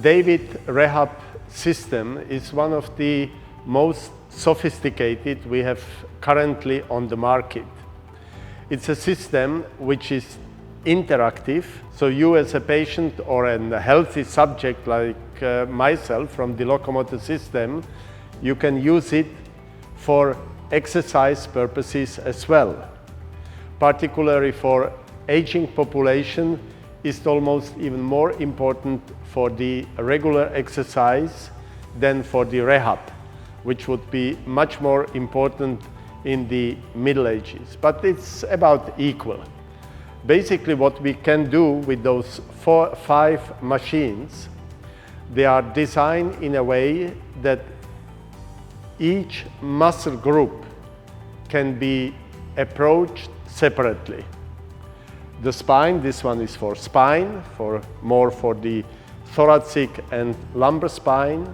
David Rehab system is one of the most sophisticated we have currently on the market. It's a system which is interactive, so you as a patient or a healthy subject like myself from the locomotor system, you can use it for exercise purposes as well. Particularly for aging population, is almost even more important for the regular exercise than for the rehab, which would be much more important in the Middle Ages. But it's about equal. Basically what we can do with those 5 machines, they are designed in a way that each muscle group can be approached separately. The spine, this one is for spine, more for the thoracic and lumbar spine.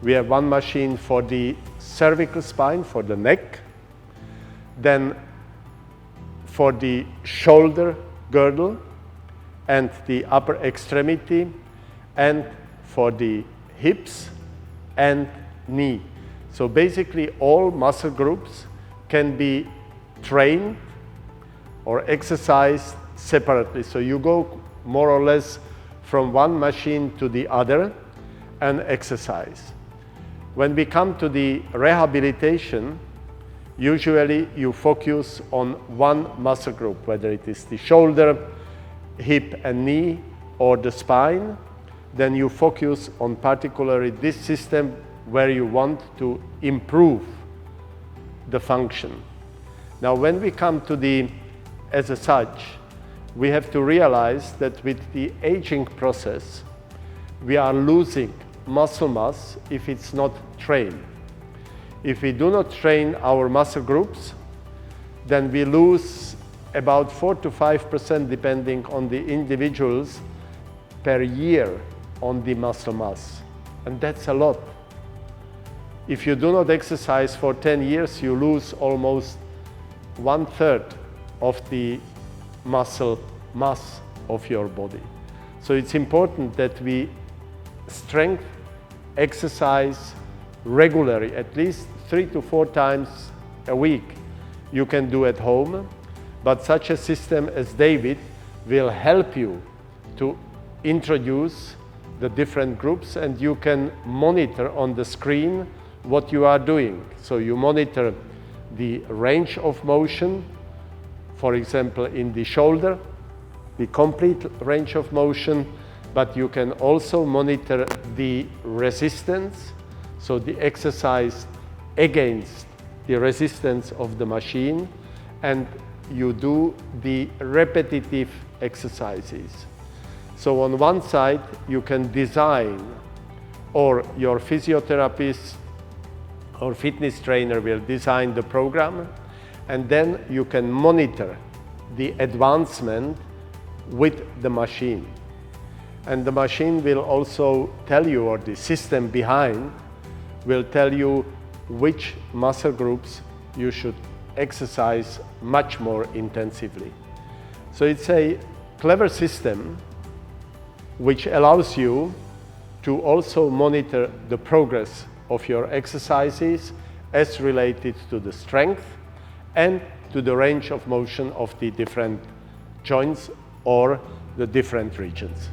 We have one machine for the cervical spine, for the neck. Then for the shoulder girdle and the upper extremity, and for the hips and knee. So basically all muscle groups can be trained or exercised separately. So you go more or less from one machine to the other and exercise. When we come to the rehabilitation, usually you focus on one muscle group, whether it is the shoulder, hip and knee, or the spine. Then you focus on particularly this system where you want to improve the function. Now when we come to the as such, we have to realize that with the aging process, we are losing muscle mass if it's not trained. If we do not train our muscle groups, then we lose about 4 to 5% depending on the individuals per year on the muscle mass. And that's a lot. If you do not exercise for 10 years, you lose almost 1/3 of the muscle mass of your body. So it's important that we exercise regularly, at least 3 to 4 times a week. You can do at home, but such a system as David will help you to introduce the different groups, and you can monitor on the screen what you are doing. So you monitor the range of motion, for example in the shoulder, the complete range of motion, but you can also monitor the resistance, so the exercise against the resistance of the machine, and you do the repetitive exercises. So on one side you can design, or your physiotherapist or fitness trainer will design the program, and then you can monitor the advancement with the machine. And the machine will also tell you, or the system behind will tell you which muscle groups you should exercise much more intensively. So it's a clever system which allows you to also monitor the progress of your exercises as related to the strength and to the range of motion of the different joints or the different regions.